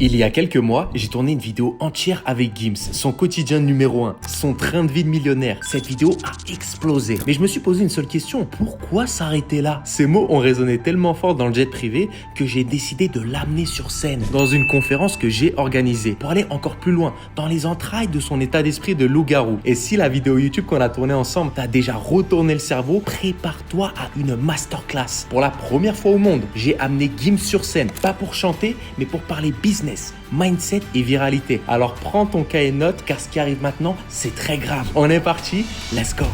Il y a quelques mois, j'ai tourné une vidéo entière avec Gims, son quotidien numéro 1, son train de vie de millionnaire. Cette vidéo a explosé. Mais je me suis posé une seule question, pourquoi s'arrêter là? Ces mots ont résonné tellement fort dans le jet privé que j'ai décidé de l'amener sur scène dans une conférence que j'ai organisée pour aller encore plus loin, dans les entrailles de son état d'esprit de loup-garou. Et si la vidéo YouTube qu'on a tournée ensemble t'a déjà retourné le cerveau, prépare-toi à une masterclass. Pour la première fois au monde, j'ai amené Gims sur scène, pas pour chanter, mais pour parler business, mindset et viralité. Alors prends ton cahier de notes car ce qui arrive maintenant, c'est très grave. On est parti, let's go.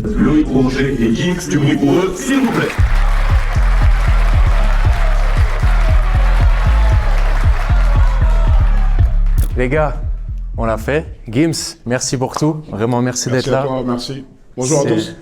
Loïc Bourget et Gims, du bruit pour eux, s'il vous plaît. Les gars, on l'a fait. Gims, merci pour tout. Vraiment, merci d'être là. Merci à toi, merci. Bonjour à tous.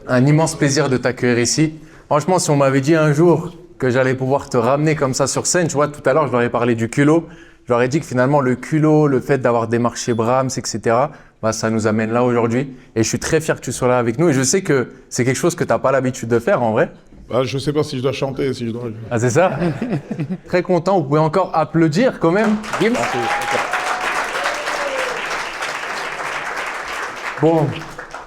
Un immense plaisir de t'accueillir ici. Franchement, si on m'avait dit un jour que j'allais pouvoir te ramener comme ça sur scène, tu vois, tout à l'heure, je leur ai parlé du culot. Je leur ai dit que finalement, le culot, le fait d'avoir démarché Brahms, etc., bah, ça nous amène là aujourd'hui. Et je suis très fier que tu sois là avec nous. Et je sais que c'est quelque chose que tu n'as pas l'habitude de faire en vrai. Bah, je ne sais pas si je dois chanter, si je dois... Ah, c'est ça? Très content. Vous pouvez encore applaudir quand même, Gims. Bon,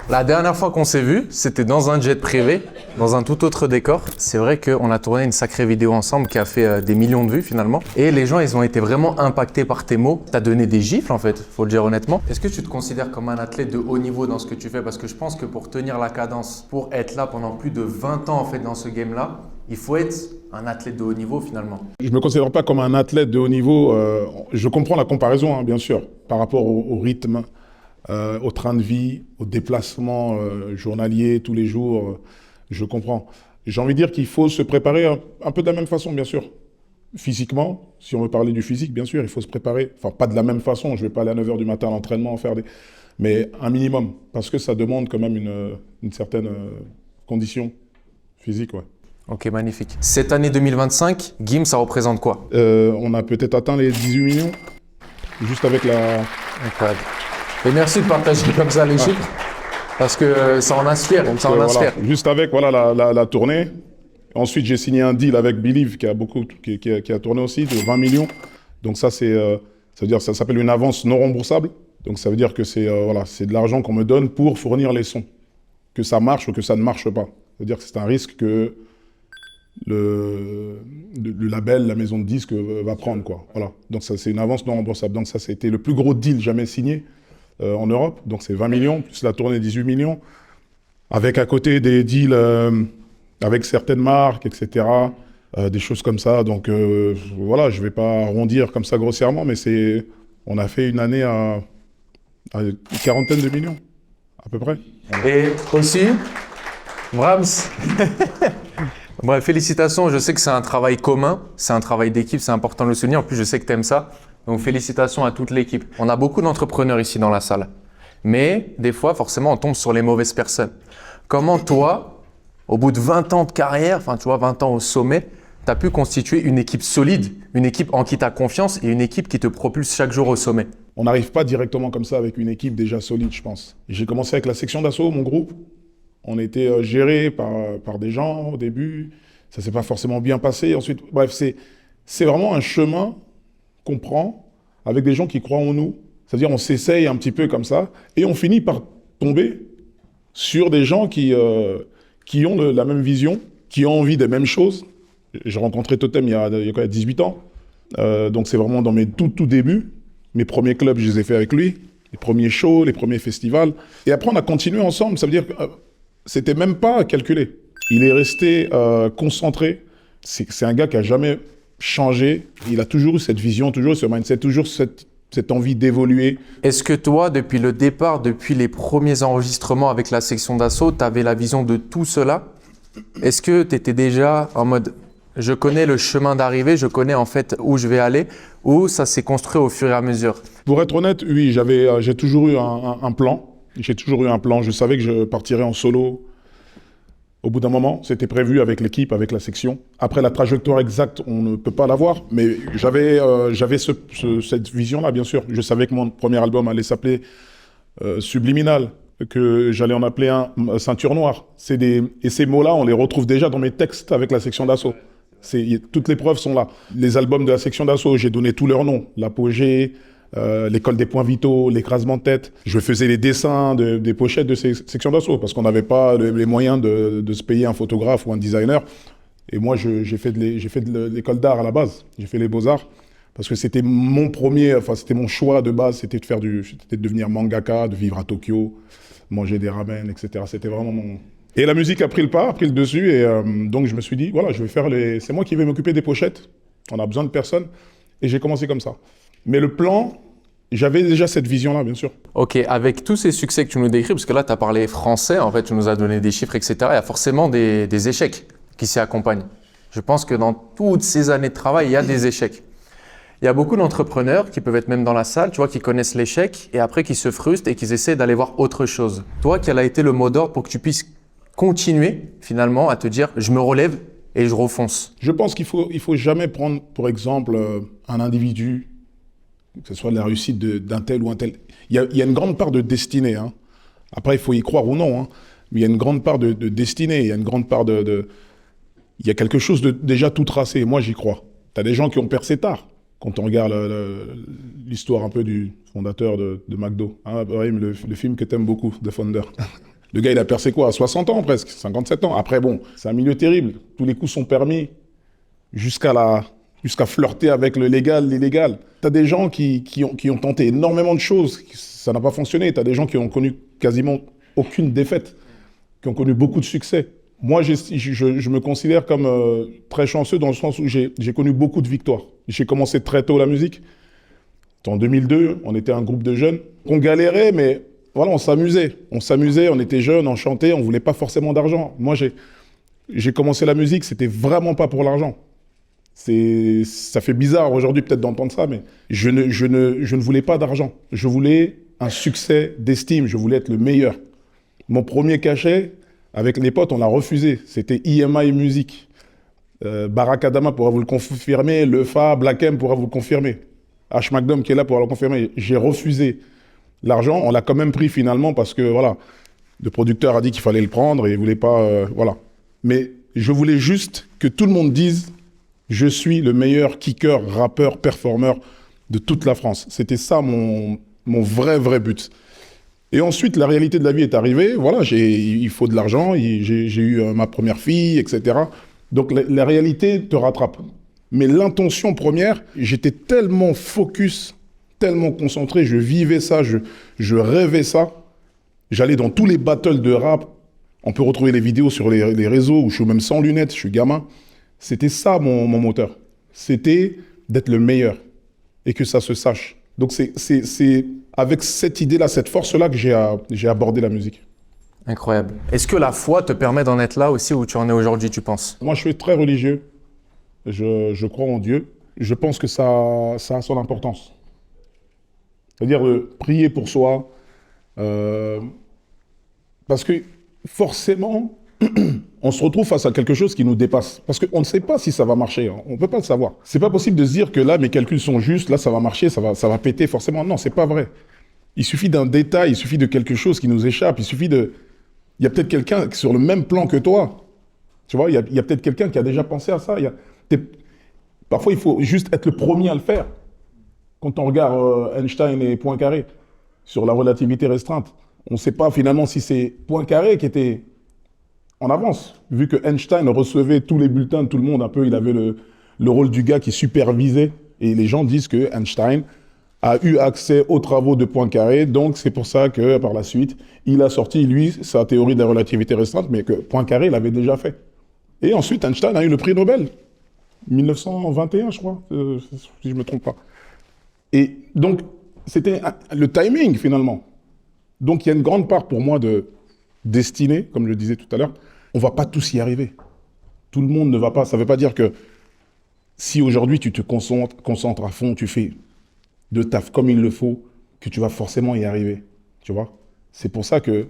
la dernière fois qu'on s'est vu, c'était dans un jet privé, dans un tout autre décor. C'est vrai qu'on a tourné une sacrée vidéo ensemble qui a fait des millions de vues finalement. Et les gens, ils ont été vraiment impactés par tes mots. T'as donné des gifles en fait, faut le dire honnêtement. Est-ce que tu te considères comme un athlète de haut niveau dans ce que tu fais? Parce que je pense que pour tenir la cadence, pour être là pendant plus de 20 ans en fait dans ce game-là, il faut être un athlète de haut niveau finalement. Je ne me considère pas comme un athlète de haut niveau. Je comprends la comparaison, hein, bien sûr, par rapport au rythme, au train de vie, au déplacement journalier tous les jours. Je comprends. J'ai envie de dire qu'il faut se préparer un peu de la même façon, bien sûr. Physiquement, si on veut parler du physique, bien sûr, il faut se préparer. Enfin, pas de la même façon. Je ne vais pas aller à 9h du matin à l'entraînement, faire des... mais un minimum, parce que ça demande quand même une certaine condition physique, ouais. Ok, magnifique. Cette année 2025, Gims, ça représente quoi? On a peut-être atteint les 18 millions, juste avec la... Incroyable. Et merci de partager comme ça les chiffres, parce que ça en inspire, Donc, ça en inspire. voilà. Juste avec voilà, la tournée. Ensuite, j'ai signé un deal avec Believe qui a tourné aussi de 20 millions. Donc ça, ça veut dire, ça s'appelle une avance non remboursable. Donc ça veut dire que c'est de l'argent qu'on me donne pour fournir les sons. Que ça marche ou que ça ne marche pas. C'est-à-dire que c'est un risque que le label, la maison de disques va prendre, quoi. Voilà. Donc ça, c'est une avance non remboursable. Donc ça, c'était le plus gros deal jamais signé en Europe. Donc c'est 20 millions, plus la tournée 18 millions. Avec à côté des deals avec certaines marques, etc. Des choses comme ça. Donc voilà, je ne vais pas arrondir comme ça grossièrement, mais on a fait une année à une quarantaine de millions, à peu près. Et aussi, Brahms. Bref, félicitations, je sais que c'est un travail commun, c'est un travail d'équipe, c'est important de le souligner. En plus, je sais que tu aimes ça. Donc, félicitations à toute l'équipe. On a beaucoup d'entrepreneurs ici dans la salle. Mais des fois, forcément, on tombe sur les mauvaises personnes. Comment toi, au bout de 20 ans de carrière, enfin, tu vois, 20 ans au sommet, tu as pu constituer une équipe solide, une équipe en qui tu as confiance et une équipe qui te propulse chaque jour au sommet? On n'arrive pas directement comme ça avec une équipe déjà solide, je pense. J'ai commencé avec la section d'assaut, mon groupe. On était géré par des gens au début. Ça ne s'est pas forcément bien passé. Ensuite, bref, c'est vraiment un chemin qu'on prend avec des gens qui croient en nous. C'est-à-dire on s'essaye un petit peu comme ça et on finit par tomber sur des gens qui ont la même vision, qui ont envie des mêmes choses. J'ai rencontré Totem il y a 18 ans. Donc c'est vraiment dans mes tout débuts. Mes premiers clubs, je les ai faits avec lui. Les premiers shows, les premiers festivals. Et après, on a continué ensemble. Ça veut dire que c'était même pas calculé. Il est resté concentré. C'est un gars qui a jamais changé. Il a toujours eu cette vision, toujours eu ce mindset, toujours cette envie d'évoluer. Est-ce que toi, depuis le départ, depuis les premiers enregistrements avec la section d'assaut, tu avais la vision de tout cela? Est-ce que tu étais déjà en mode « je connais le chemin d'arrivée, je connais en fait où je vais aller » ou ça s'est construit au fur et à mesure? Pour être honnête, oui, j'ai toujours eu un plan. J'ai toujours eu un plan. Je savais que je partirais en solo. Au bout d'un moment, c'était prévu avec l'équipe, avec la section. Après, la trajectoire exacte, on ne peut pas l'avoir, mais j'avais cette vision-là, bien sûr. Je savais que mon premier album allait s'appeler Subliminal, que j'allais en appeler un Ceinture Noire. Et ces mots-là, on les retrouve déjà dans mes textes avec la section d'assaut. Toutes les preuves sont là. Les albums de la section d'assaut, j'ai donné tous leurs noms. L'Apogée, l'école des points vitaux, l'écrasement de tête. Je faisais les dessins des pochettes de ces sections d'assaut parce qu'on n'avait pas les moyens de se payer un photographe ou un designer. Et moi, j'ai fait de l'école d'art à la base. J'ai fait les beaux-arts parce que c'était c'était mon choix de base, c'était de devenir mangaka, de vivre à Tokyo, manger des ramen, etc. C'était vraiment mon... Et la musique a pris le dessus et donc je me suis dit, voilà, c'est moi qui vais m'occuper des pochettes. On a besoin de personne. Et j'ai commencé comme ça. Mais le plan, j'avais déjà cette vision-là, bien sûr. Ok, avec tous ces succès que tu nous décris, parce que là, tu as parlé français, en fait, tu nous as donné des chiffres, etc. Il y a forcément des échecs qui s'y accompagnent. Je pense que dans toutes ces années de travail, il y a des échecs. Il y a beaucoup d'entrepreneurs qui peuvent être même dans la salle, tu vois, qui connaissent l'échec et après qui se frustrent et qui essaient d'aller voir autre chose. Toi, quel a été le mot d'ordre pour que tu puisses continuer finalement à te dire « je me relève et je refonce ». Je pense qu'il faut jamais prendre, pour exemple, un individu, que ce soit la réussite d'un tel ou un tel. Il y a une grande part de destinée. Hein. Après, il faut y croire ou non. Hein. Mais il y a une grande part de destinée. Il y a une grande part il y a quelque chose de déjà tout tracé. Moi, j'y crois. Tu as des gens qui ont percé tard. Quand on regarde l'histoire un peu du fondateur de McDo. Hein, Brahim, le film que tu aimes beaucoup, The Founder. Le gars, il a percé quoi? À 60 ans presque, 57 ans. Après, bon, c'est un milieu terrible. Tous les coups sont permis jusqu'à flirter avec le légal, l'illégal. Tu as des gens qui ont tenté énormément de choses. Ça n'a pas fonctionné. Tu as des gens qui ont connu quasiment aucune défaite, qui ont connu beaucoup de succès. Moi, je me considère comme très chanceux dans le sens où j'ai connu beaucoup de victoires. J'ai commencé très tôt la musique. En 2002, on était un groupe de jeunes. On galérait, mais voilà, on s'amusait. On était jeunes, on chantait, on voulait pas forcément d'argent. Moi, j'ai commencé la musique, c'était vraiment pas pour l'argent. Ça fait bizarre aujourd'hui peut-être d'entendre ça, mais je ne voulais pas d'argent. Je voulais un succès d'estime, je voulais être le meilleur. Mon premier cachet, avec les potes, on l'a refusé. C'était EMI Music. Barack Adama pourra vous le confirmer, Lefa, Black M pourra vous le confirmer. H. McDom qui est là pour le confirmer. J'ai refusé l'argent, on l'a quand même pris finalement parce que voilà, le producteur a dit qu'il fallait le prendre et il voulait pas, voilà. Mais je voulais juste que tout le monde dise je suis le meilleur kicker, rappeur, performeur de toute la France. C'était ça mon vrai but. Et ensuite, la réalité de la vie est arrivée. Voilà, il faut de l'argent, j'ai eu ma première fille, etc. Donc la réalité te rattrape. Mais l'intention première, j'étais tellement focus, tellement concentré, je vivais ça, je rêvais ça. J'allais dans tous les battles de rap. On peut retrouver les vidéos sur les réseaux où je suis même sans lunettes, je suis gamin. C'était ça mon moteur. C'était d'être le meilleur et que ça se sache. Donc c'est avec cette idée-là, cette force-là que j'ai abordé la musique. Incroyable. Est-ce que la foi te permet d'en être là aussi où tu en es aujourd'hui, tu penses? Moi, je suis très religieux. Je crois en Dieu. Je pense que ça a son importance. C'est-à-dire prier pour soi. Parce que forcément, on se retrouve face à quelque chose qui nous dépasse. Parce qu'on ne sait pas si ça va marcher. Hein. On ne peut pas le savoir. C'est pas possible de se dire que là, mes calculs sont justes, là, ça va marcher, ça va péter forcément. Non, c'est pas vrai. Il suffit d'un détail, il suffit de quelque chose qui nous échappe. Il y a peut-être quelqu'un sur le même plan que toi. Tu vois, il y a peut-être quelqu'un qui a déjà pensé à ça. Parfois, il faut juste être le premier à le faire. Quand on regarde Einstein et Poincaré sur la relativité restreinte, on ne sait pas finalement si c'est Poincaré qui était en avance, vu que Einstein recevait tous les bulletins de tout le monde, un peu, il avait le rôle du gars qui supervisait, et les gens disent que Einstein a eu accès aux travaux de Poincaré, donc c'est pour ça que par la suite, il a sorti, lui, sa théorie de la relativité restreinte, mais que Poincaré l'avait déjà fait. Et ensuite, Einstein a eu le prix Nobel, 1921, je crois, si je ne me trompe pas. Et donc, c'était le timing, finalement. Donc, il y a une grande part pour moi de destinée, comme je le disais tout à l'heure. On ne va pas tous y arriver. Tout le monde ne va pas. Ça ne veut pas dire que si aujourd'hui tu te concentres à fond, tu fais de taf comme il le faut, que tu vas forcément y arriver. Tu vois? C'est pour ça que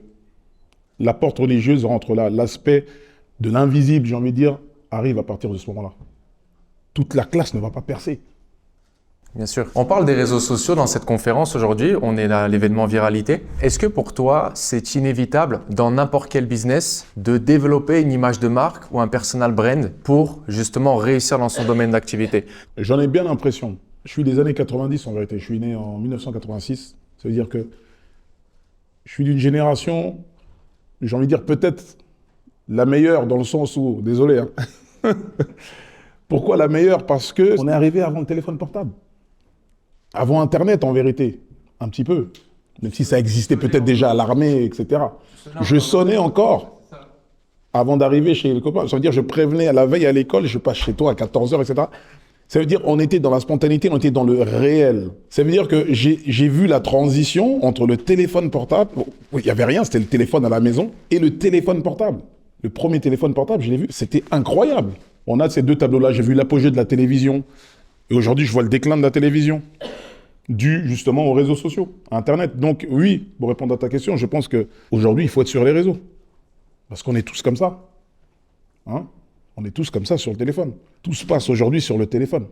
la porte religieuse rentre là. L'aspect de l'invisible, j'ai envie de dire, arrive à partir de ce moment-là. Toute la classe ne va pas percer. Bien sûr. On parle des réseaux sociaux dans cette conférence aujourd'hui. On est à l'événement viralité. Est-ce que pour toi, c'est inévitable dans n'importe quel business de développer une image de marque ou un personal brand pour justement réussir dans son domaine d'activité? J'en ai bien l'impression. Je suis des années 90 en vérité. Je suis né en 1986. Ça veut dire que je suis d'une génération, j'ai envie de dire peut-être la meilleure dans le sens où, désolé, hein. Pourquoi la meilleure? Parce qu'on est arrivé avant le téléphone portable. Avant Internet, en vérité, un petit peu. Même si ça existait peut-être déjà à l'armée, etc. Je sonnais encore avant d'arriver chez les copains. Ça veut dire je prévenais à la veille à l'école, je passe chez toi à 14h, etc. Ça veut dire on était dans la spontanéité, on était dans le réel. Ça veut dire que j'ai vu la transition entre le téléphone portable, il n'y avait rien, c'était le téléphone à la maison, et le téléphone portable. Le premier téléphone portable, je l'ai vu, c'était incroyable. On a ces deux tableaux-là, j'ai vu l'apogée de la télévision, et aujourd'hui je vois le déclin de la télévision, dû justement aux réseaux sociaux, à Internet. Donc oui, pour répondre à ta question, je pense qu'aujourd'hui il faut être sur les réseaux. Parce qu'on est tous comme ça. Hein? On est tous comme ça sur le téléphone. Tout se passe aujourd'hui sur le téléphone.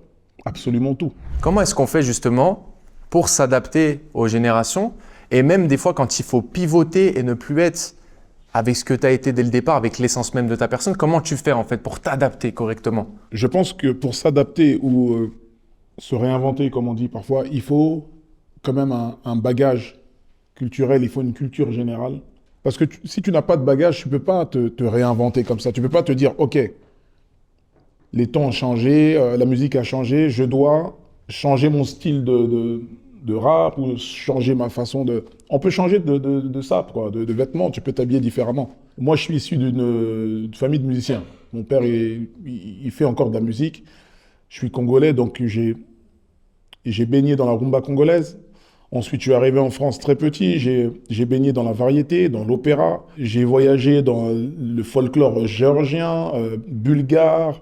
Absolument tout. Comment est-ce qu'on fait justement pour s'adapter aux générations et même des fois quand il faut pivoter et ne plus être avec ce que tu as été dès le départ, avec l'essence même de ta personne, comment tu fais en fait pour t'adapter correctement? Je pense que pour s'adapter ou se réinventer, comme on dit parfois, il faut quand même un bagage culturel, il faut une culture générale. Parce que si tu n'as pas de bagage, tu ne peux pas te réinventer comme ça. Tu ne peux pas te dire, OK, les temps ont changé, la musique a changé, je dois changer mon style de rap ou changer ma façon de... On peut changer de sape, quoi, de vêtements, tu peux t'habiller différemment. Moi, je suis issu d'une famille de musiciens. Mon père, il fait encore de la musique. Je suis congolais, donc j'ai baigné dans la rumba congolaise. Ensuite, je suis arrivé en France très petit, j'ai baigné dans la variété, dans l'opéra, j'ai voyagé dans le folklore géorgien, bulgare,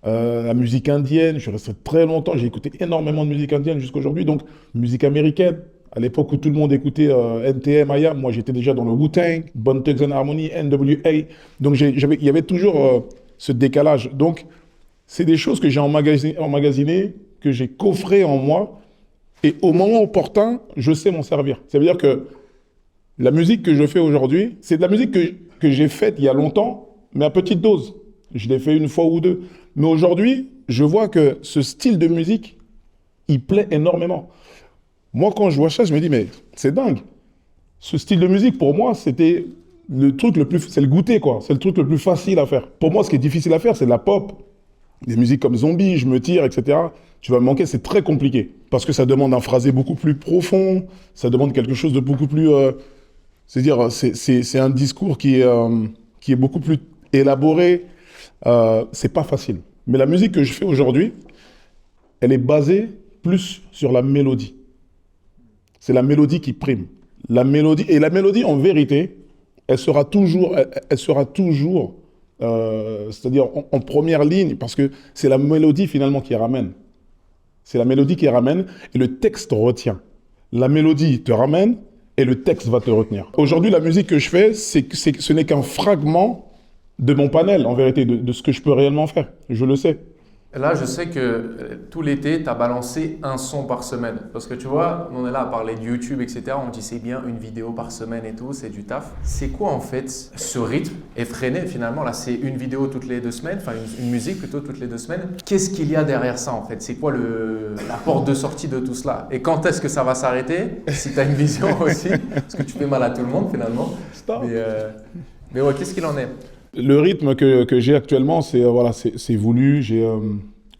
la musique indienne, je suis resté très longtemps, j'ai écouté énormément de musique indienne jusqu'à aujourd'hui, donc musique américaine. À l'époque où tout le monde écoutait NTM, IAM, moi j'étais déjà dans le Wu-Tang, Bone Thugs and Harmony, NWA, donc il y avait toujours ce décalage. Donc c'est des choses que j'ai emmagasinées, que j'ai coffrées en moi, et au moment opportun, je sais m'en servir. Ça veut dire que la musique que je fais aujourd'hui, c'est de la musique que j'ai faite il y a longtemps, mais à petite dose. Je l'ai fait une fois ou deux. Mais aujourd'hui, je vois que ce style de musique, il plaît énormément. Moi, quand je vois ça, je me dis, mais c'est dingue. Ce style de musique, pour moi, c'était le truc le plus... C'est le goûter, quoi. C'est le truc le plus facile à faire. Pour moi, ce qui est difficile à faire, c'est de la pop. Des musiques comme Zombie, Je me tire, etc. Tu vas me manquer, c'est très compliqué. Parce que ça demande un phrasé beaucoup plus profond, ça demande quelque chose de beaucoup plus... c'est-à-dire, c'est un discours qui est beaucoup plus élaboré. C'est pas facile. Mais la musique que je fais aujourd'hui, elle est basée plus sur la mélodie. C'est la mélodie qui prime. La mélodie, et la mélodie, en vérité, elle sera toujours c'est-à-dire en première ligne, parce que c'est la mélodie finalement qui ramène. C'est la mélodie qui ramène et le texte retient. La mélodie te ramène et le texte va te retenir. Aujourd'hui, la musique que je fais, ce n'est qu'un fragment de mon panel, en vérité, de ce que je peux réellement faire. Je le sais. Là, je sais que tout l'été, tu as balancé un son par semaine. Parce que tu vois, on est là à parler de YouTube, etc. On dit c'est bien une vidéo par semaine et tout, c'est du taf. C'est quoi en fait ce rythme effréné finalement? Là, c'est une vidéo toutes les 2 semaines, enfin une musique plutôt toutes les 2 semaines. Qu'est-ce qu'il y a derrière ça en fait? C'est quoi la porte de sortie de tout cela? Et quand est-ce que ça va s'arrêter? Si tu as une vision aussi, parce que tu fais mal à tout le monde finalement. Stop. Mais ouais, qu'est-ce qu'il en est? Le rythme que j'ai actuellement, c'est voulu.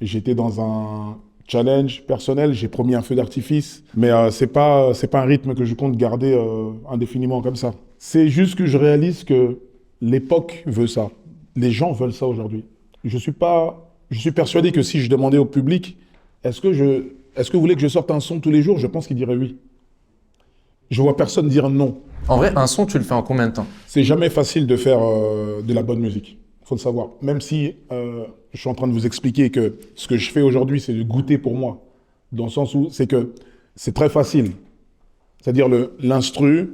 J'étais dans un challenge personnel, j'ai promis un feu d'artifice, mais c'est pas un rythme que je compte garder indéfiniment comme ça. C'est juste que je réalise que l'époque veut ça. Les gens veulent ça aujourd'hui. Je suis persuadé que si je demandais au public, est-ce que vous voulez que je sorte un son tous les jours? Je pense qu'il dirait oui. Je vois personne dire non. En vrai, un son, tu le fais en combien de temps? C'est jamais facile de faire de la bonne musique. Il faut le savoir. Même si je suis en train de vous expliquer que ce que je fais aujourd'hui, c'est de goûter pour moi. Dans le sens où c'est que c'est très facile. C'est-à-dire l'instru.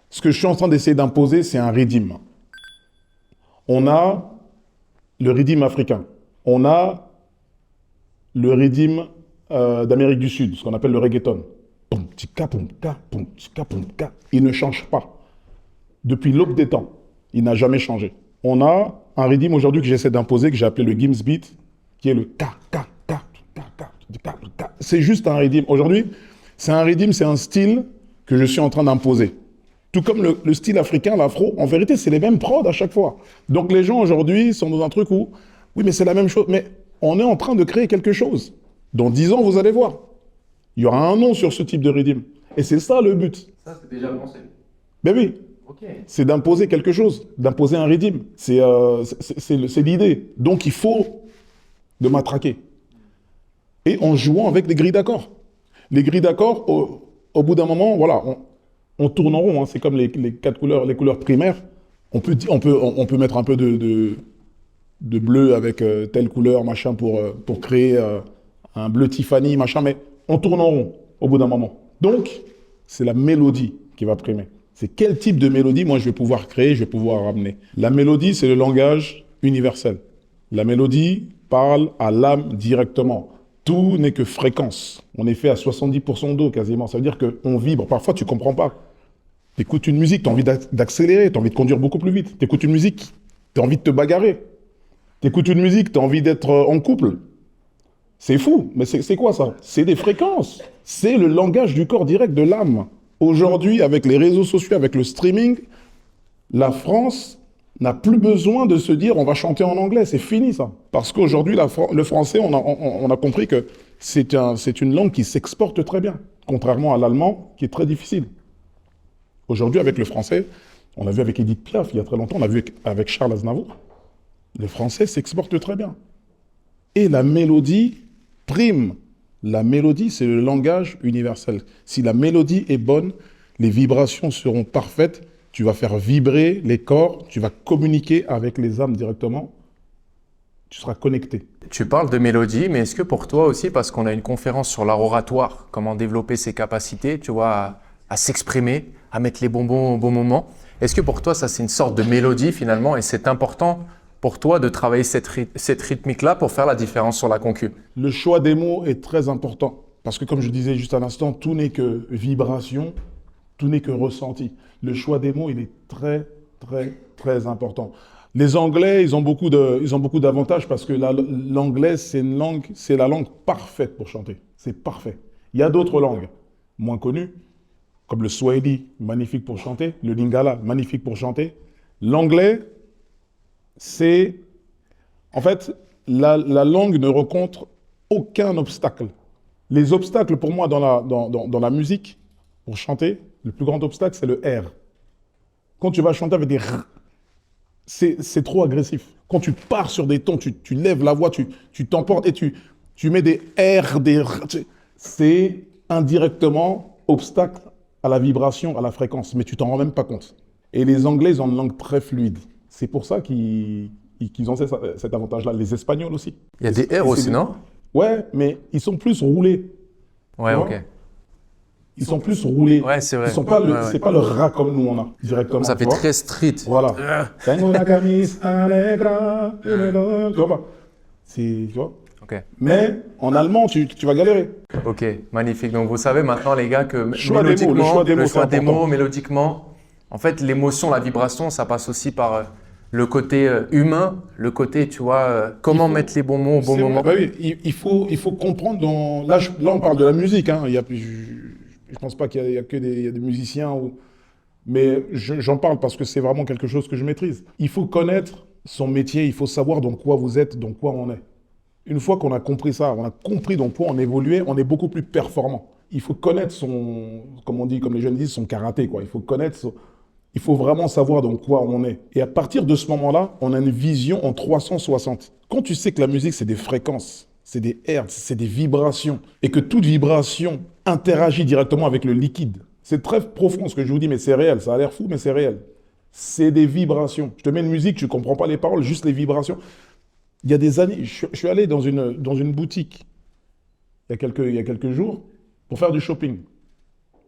Ce que je suis en train d'essayer d'imposer, c'est un rythme. On a le rythme africain. On a le rythme d'Amérique du Sud, ce qu'on appelle le reggaeton. Pum, tika, pum, ka, pum, tika, pum, ka. Il ne change pas. Depuis l'aube des temps, il n'a jamais changé. On a un rythme aujourd'hui que j'essaie d'imposer, que j'ai appelé le Gims Beat, qui est le ka, ka, ka, ka, ka, ka, ka. C'est juste un rythme. Aujourd'hui, c'est un rythme, c'est un style que je suis en train d'imposer. Tout comme le style africain, l'afro, en vérité, c'est les mêmes prods à chaque fois. Donc les gens aujourd'hui sont dans un truc où, oui, mais c'est la même chose. Mais on est en train de créer quelque chose. Dans 10 ans, vous allez voir. Il y aura un nom sur ce type de rythme. Et c'est ça le but. Ça, c'est déjà pensé. Ben oui. Ok. C'est d'imposer quelque chose, d'imposer un rythme. C'est l'idée. Donc il faut de matraquer. Et en jouant avec des grilles d'accords. Les grilles d'accords, au bout d'un moment, voilà, on tourne en rond. Hein. C'est comme les 4 couleurs, les couleurs primaires. On peut mettre un peu de bleu avec telle couleur, machin, pour créer un bleu Tiffany, machin, mais on tourne en rond au bout d'un moment. Donc, c'est la mélodie qui va primer. C'est quel type de mélodie, moi, je vais pouvoir créer, je vais pouvoir ramener. La mélodie, c'est le langage universel. La mélodie parle à l'âme directement. Tout n'est que fréquence. On est fait à 70% d'eau quasiment. Ça veut dire qu'on vibre. Parfois, tu ne comprends pas. Tu écoutes une musique, tu as envie d'accélérer, tu as envie de conduire beaucoup plus vite. Tu écoutes une musique, tu as envie de te bagarrer. Tu écoutes une musique, tu as envie d'être en couple. C'est fou, mais c'est quoi ça? C'est des fréquences. C'est le langage du corps direct, de l'âme. Aujourd'hui, avec les réseaux sociaux, avec le streaming, la France n'a plus besoin de se dire on va chanter en anglais, c'est fini ça. Parce qu'aujourd'hui, le français, on a compris que c'est une langue qui s'exporte très bien, contrairement à l'allemand qui est très difficile. Aujourd'hui, avec le français, on l'a vu avec Edith Piaf il y a très longtemps, on l'a vu avec Charles Aznavour, le français s'exporte très bien. Et la mélodie prime. La mélodie, c'est le langage universel. Si la mélodie est bonne, les vibrations seront parfaites, tu vas faire vibrer les corps, tu vas communiquer avec les âmes directement, tu seras connecté. Tu parles de mélodie, mais est-ce que pour toi aussi, parce qu'on a une conférence sur l'art oratoire, comment développer ses capacités, tu vois, à s'exprimer, à mettre les bonbons au bon moment, est-ce que pour toi, ça c'est une sorte de mélodie finalement, et c'est important pour toi de travailler cette rythmique-là pour faire la différence sur la concu? Le choix des mots est très important. Parce que comme je disais juste à l'instant, tout n'est que vibration, tout n'est que ressenti. Le choix des mots, il est très, très, très important. Les Anglais, ils ont beaucoup d'avantages parce que l'anglais, c'est la langue parfaite pour chanter. C'est parfait. Il y a d'autres langues moins connues, comme le Swahili, magnifique pour chanter, le Lingala, magnifique pour chanter. L'anglais, c'est... En fait, la langue ne rencontre aucun obstacle. Les obstacles, pour moi, dans la musique, pour chanter, le plus grand obstacle, c'est le R. Quand tu vas chanter avec des R, c'est trop agressif. Quand tu pars sur des tons, tu lèves la voix, tu t'emportes et tu mets des R, des R. C'est indirectement obstacle à la vibration, à la fréquence, mais tu t'en rends même pas compte. Et les Anglais, ils ont une langue très fluide. C'est pour ça qu'ils ont cet avantage-là. Les Espagnols aussi. Il y a des R aussi, non? Ouais, mais ils sont plus roulés. Ouais, ok. Ils sont plus roulés. Ouais, c'est vrai. Ils sont pas c'est pas le rat comme nous on a directement. Ça fait très street. Voilà. Tengo la camisa alegra, tu vois pas. Tu vois. Ok. Mais en allemand, tu vas galérer. Ok, magnifique. Donc vous savez maintenant les gars que le choix des mots, mélodiquement, en fait l'émotion, la vibration, ça passe aussi par le côté humain, le côté, tu vois, comment mettre les bons mots au bon moment. Bah oui, il faut comprendre. Là, on parle de la musique. Hein. Je pense pas qu'il y a que des musiciens. Mais j'en parle parce que c'est vraiment quelque chose que je maîtrise. Il faut connaître son métier, il faut savoir dans quoi vous êtes, dans quoi on est. Une fois qu'on a compris ça, on a compris dans quoi on évoluait, on est beaucoup plus performant. Il faut connaître comme les jeunes disent, son karaté, quoi. Il faut vraiment savoir dans quoi on est. Et à partir de ce moment-là, on a une vision en 360. Quand tu sais que la musique, c'est des fréquences, c'est des hertz, c'est des vibrations, et que toute vibration interagit directement avec le liquide. C'est très profond ce que je vous dis, mais c'est réel. Ça a l'air fou, mais c'est réel. C'est des vibrations. Je te mets une musique, tu ne comprends pas les paroles, juste les vibrations. Il y a des années, je suis allé dans une boutique il y a quelques jours pour faire du shopping,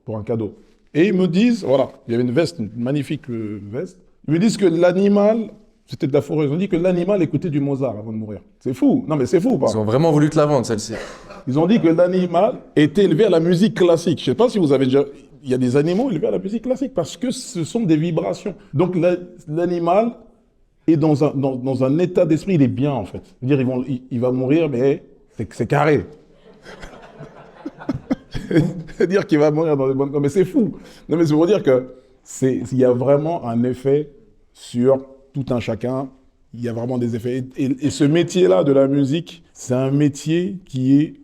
pour un cadeau. Et ils me disent, voilà, il y avait une magnifique veste. Ils me disent que l'animal, c'était de la forêt, ils ont dit que l'animal écoutait du Mozart avant de mourir. C'est fou. Non mais c'est fou. Ils ont vraiment voulu te la vendre, celle-ci. Ils ont dit que l'animal est élevé à la musique classique. Je ne sais pas si vous avez déjà... Il y a des animaux élevés à la musique classique parce que ce sont des vibrations. Donc l'animal est dans un état d'esprit, il est bien en fait. C'est-à-dire il va mourir, mais c'est carré. C'est-à-dire qu'il va mourir dans les bonnes... Non mais c'est fou. Non mais c'est pour dire que il y a vraiment un effet sur tout un chacun. Il y a vraiment des effets. Et ce métier-là de la musique, c'est un métier qui est...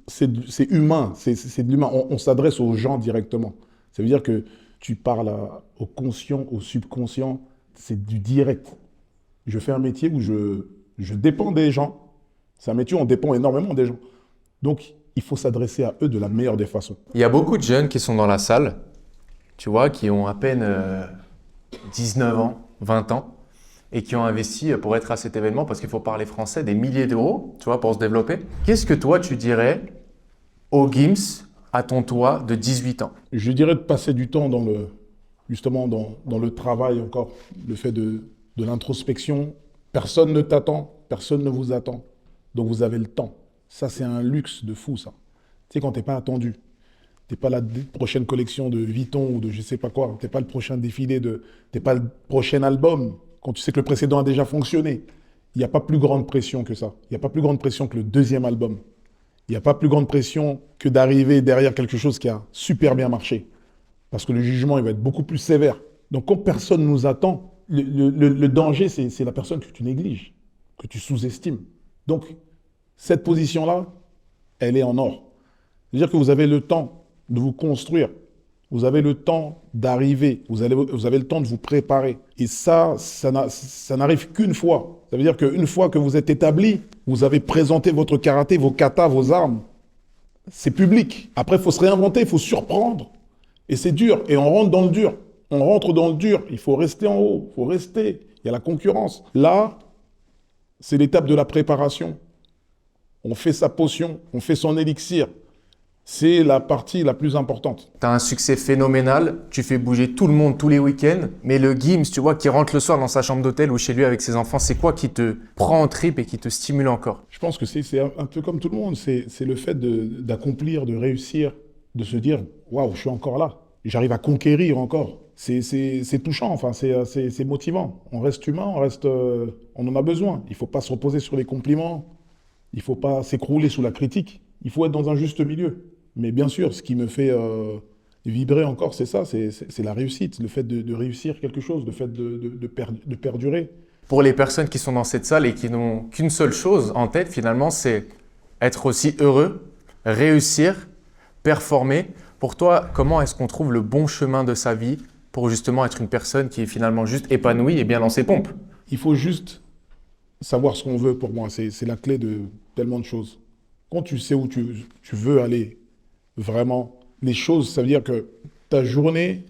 C'est humain, c'est de l'humain. On s'adresse aux gens directement. Ça veut dire que tu parles au conscient, au subconscient. C'est du direct. Je fais un métier où je dépends des gens. C'est un métier où on dépend énormément des gens. Donc, il faut s'adresser à eux de la meilleure des façons. Il y a beaucoup de jeunes qui sont dans la salle, tu vois, qui ont à peine 19 ans, 20 ans, et qui ont investi pour être à cet événement, parce qu'il faut parler français, des milliers d'euros, tu vois, pour se développer. Qu'est-ce que toi, tu dirais au Gims, à ton toi de 18 ans? Je dirais de passer du temps justement dans le travail encore, le fait de l'introspection. Personne ne t'attend, personne ne vous attend. Donc vous avez le temps. Ça, c'est un luxe de fou, ça. Tu sais, quand t'es pas attendu, t'es pas la prochaine collection de Vuitton ou de je sais pas quoi, t'es pas le prochain défilé, t'es pas le prochain album, quand tu sais que le précédent a déjà fonctionné. Il n'y a pas plus grande pression que ça. Il n'y a pas plus grande pression que le deuxième album. Il n'y a pas plus grande pression que d'arriver derrière quelque chose qui a super bien marché. Parce que le jugement, il va être beaucoup plus sévère. Donc, quand personne nous attend, le danger, c'est la personne que tu négliges, que tu sous-estimes. Donc, cette position-là, elle est en or. C'est-à-dire que vous avez le temps de vous construire. Vous avez le temps d'arriver. Vous avez le temps de vous préparer. Et ça n'arrive qu'une fois. Ça veut dire qu'une fois que vous êtes établi, vous avez présenté votre karaté, vos katas, vos armes. C'est public. Après, il faut se réinventer, il faut surprendre. Et c'est dur. Et on rentre dans le dur. On rentre dans le dur. Il faut rester en haut. Il faut rester. Il y a la concurrence. Là, c'est l'étape de la préparation. On fait sa potion, on fait son élixir. C'est la partie la plus importante. Tu as un succès phénoménal, tu fais bouger tout le monde tous les week-ends, mais le Gims, tu vois, qui rentre le soir dans sa chambre d'hôtel ou chez lui avec ses enfants, c'est quoi qui te prend en trip et qui te stimule encore? Je pense que c'est un peu comme tout le monde, c'est le fait d'accomplir, de réussir, de se dire « Waouh, je suis encore là, j'arrive à conquérir encore ». C'est touchant, enfin, c'est motivant. On reste humain, on en a besoin. Il ne faut pas se reposer sur les compliments, il ne faut pas s'écrouler sous la critique, il faut être dans un juste milieu. Mais bien sûr, ce qui me fait vibrer encore, c'est ça, c'est la réussite, le fait de réussir quelque chose, le fait de perdurer. Pour les personnes qui sont dans cette salle et qui n'ont qu'une seule chose en tête, finalement, c'est être aussi heureux, réussir, performer. Pour toi, comment est-ce qu'on trouve le bon chemin de sa vie pour justement être une personne qui est finalement juste épanouie et bien dans ses pompes? Il faut juste savoir ce qu'on veut pour moi, c'est la clé de tellement de choses. Quand tu sais où tu veux aller, vraiment, les choses, ça veut dire que ta journée,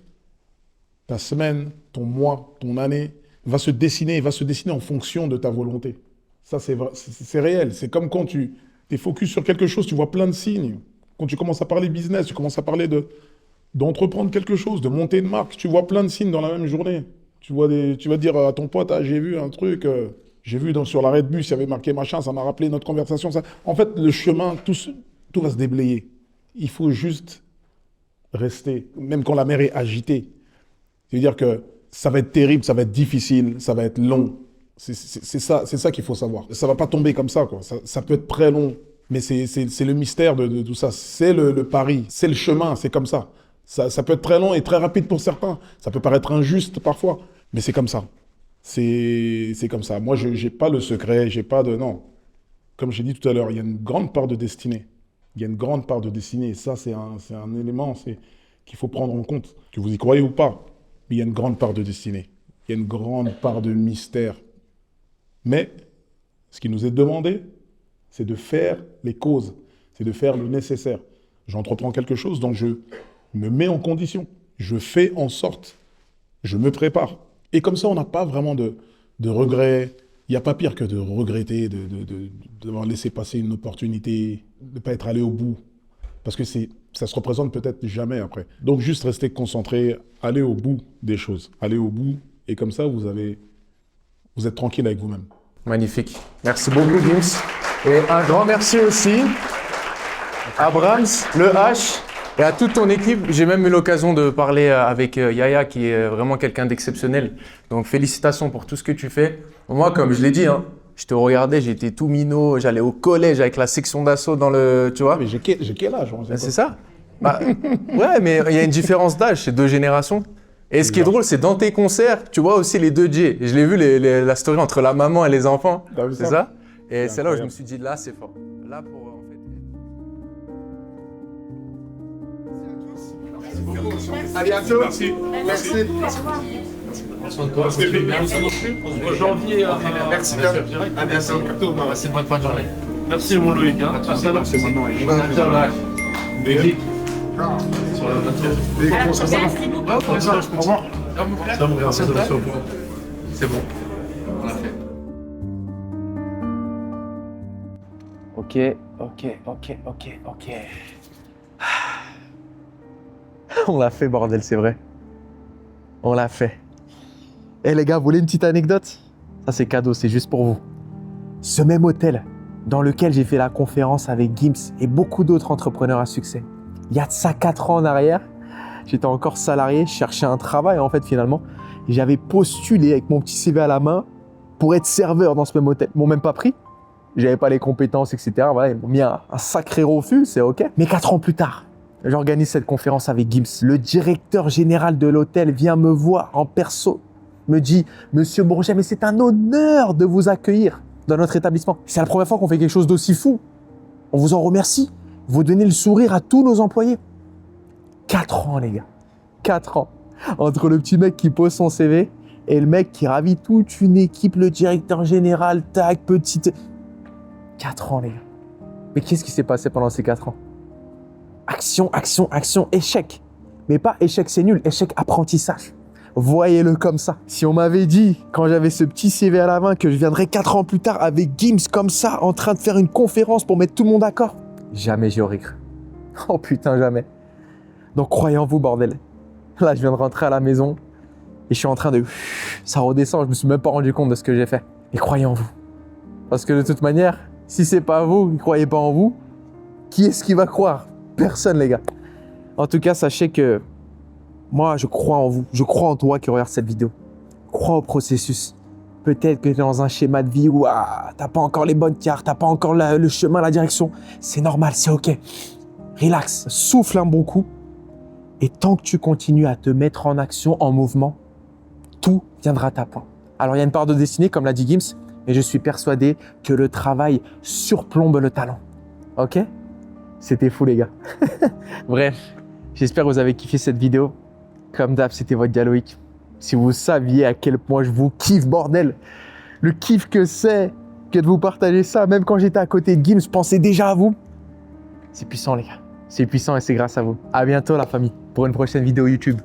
ta semaine, ton mois, ton année, va se dessiner en fonction de ta volonté. Ça, c'est réel. C'est comme quand tu es focus sur quelque chose, tu vois plein de signes. Quand tu commences à parler business, tu commences à parler d'entreprendre quelque chose, de monter une marque, tu vois plein de signes dans la même journée. Tu vas dire à ton pote, ah, j'ai vu un truc, j'ai vu sur l'arrêt de bus, il y avait marqué machin, ça m'a rappelé notre conversation. Ça. En fait, le chemin, tout va se déblayer. Il faut juste rester, même quand la mer est agitée. C'est-à-dire que ça va être terrible, ça va être difficile, ça va être long. C'est ça qu'il faut savoir. Ça ne va pas tomber comme ça, quoi. Ça peut être très long, mais c'est le mystère de tout ça. C'est le pari, c'est le chemin, c'est comme ça. Ça peut être très long et très rapide pour certains. Ça peut paraître injuste parfois, mais c'est comme ça. C'est comme ça. Moi, je n'ai pas le secret, j'ai pas de... Non. Comme j'ai dit tout à l'heure, il y a une grande part de destinée. Il y a une grande part de destinée. Et ça, c'est un élément qu'il faut prendre en compte. Que vous y croyez ou pas, mais il y a une grande part de destinée. Il y a une grande part de mystère. Mais ce qui nous est demandé, c'est de faire les causes. C'est de faire le nécessaire. J'entreprends quelque chose, donc je me mets en condition. Je fais en sorte. Je me prépare. Et comme ça, on n'a pas vraiment de regrets. Il n'y a pas pire que de regretter, d'avoir laissé passer une opportunité, de ne pas être allé au bout. Parce que ça se représente peut-être jamais après. Donc juste rester concentré, aller au bout des choses. Aller au bout, et comme ça, vous êtes tranquille avec vous-même. Magnifique. Merci beaucoup, Gims. Et un grand merci aussi à Brahms, le H et à toute ton équipe. J'ai même eu l'occasion de parler avec Yaya qui est vraiment quelqu'un d'exceptionnel. Donc félicitations pour tout ce que tu fais. Moi, comme je l'ai dit, hein, je te regardais, j'étais tout minot, j'allais au collège avec la section d'assaut dans le… Tu vois? Mais j'ai quel âge? C'est ça. Bah, ouais, mais il y a une différence d'âge, c'est 2 générations. Et ce qui est drôle, c'est dans tes concerts, tu vois aussi les 2 J. Je l'ai vu, la story entre la maman et les enfants. C'est ça? Et c'est là où je me suis dit, là, c'est fort. Là, pour en fait… À bientôt. Merci. Merci. Janvier. Merci. À bientôt. C'est une bonne fin de journée. Merci mon Loïc. C'est maintenant. C'est bon. Ok. On l'a fait, bordel, c'est vrai. On l'a fait. Eh les gars, vous voulez une petite anecdote? Ça, c'est cadeau, c'est juste pour vous. Ce même hôtel dans lequel j'ai fait la conférence avec Gims et beaucoup d'autres entrepreneurs à succès. Il y a de ça 4 ans en arrière, j'étais encore salarié, je cherchais un travail en fait finalement. Et j'avais postulé avec mon petit CV à la main pour être serveur dans ce même hôtel. Ils m'ont même pas pris. J'avais pas les compétences, etc. Voilà, ils m'ont mis un sacré refus, c'est OK. Mais 4 ans plus tard, j'organise cette conférence avec Gims. Le directeur général de l'hôtel vient me voir en perso, me dit « Monsieur Bourget, mais c'est un honneur de vous accueillir dans notre établissement. C'est la première fois qu'on fait quelque chose d'aussi fou. On vous en remercie. Vous donnez le sourire à tous nos employés. » 4 ans, les gars. 4 ans. Entre le petit mec qui pose son CV et le mec qui ravit toute une équipe, le directeur général, tac, petite… 4 ans, les gars. Mais qu'est-ce qui s'est passé pendant ces 4 ans? Action, action, action, échec. Mais pas échec, c'est nul, échec, apprentissage. Voyez-le comme ça. Si on m'avait dit, quand j'avais ce petit CV à la main, que je viendrais 4 ans plus tard avec Gims comme ça, en train de faire une conférence pour mettre tout le monde d'accord, jamais j'y aurais cru. Oh putain, jamais. Donc croyez en vous, bordel. Là, je viens de rentrer à la maison et je suis en train de… Ça redescend, je me suis même pas rendu compte de ce que j'ai fait. Et croyez en vous. Parce que de toute manière, si c'est pas vous, vous ne croyez pas en vous, qui est-ce qui va croire? Personne, les gars. En tout cas, sachez que moi, je crois en vous. Je crois en toi qui regarde cette vidéo. Crois au processus. Peut-être que tu es dans un schéma de vie où tu n'as pas encore les bonnes cartes, tu n'as pas encore le chemin, la direction. C'est normal, c'est OK. Relax, souffle un bon coup. Et tant que tu continues à te mettre en action, en mouvement, tout viendra à ta point. Alors, il y a une part de destinée, comme l'a dit Gims, mais je suis persuadé que le travail surplombe le talent. OK? C'était fou, les gars. Bref, j'espère que vous avez kiffé cette vidéo. Comme d'hab, c'était votre gars Loïc. Si vous saviez à quel point je vous kiffe, bordel, le kiff que c'est que de vous partager ça, même quand j'étais à côté de Gims, je pensais déjà à vous. C'est puissant, les gars. C'est puissant et c'est grâce à vous. À bientôt, la famille, pour une prochaine vidéo YouTube.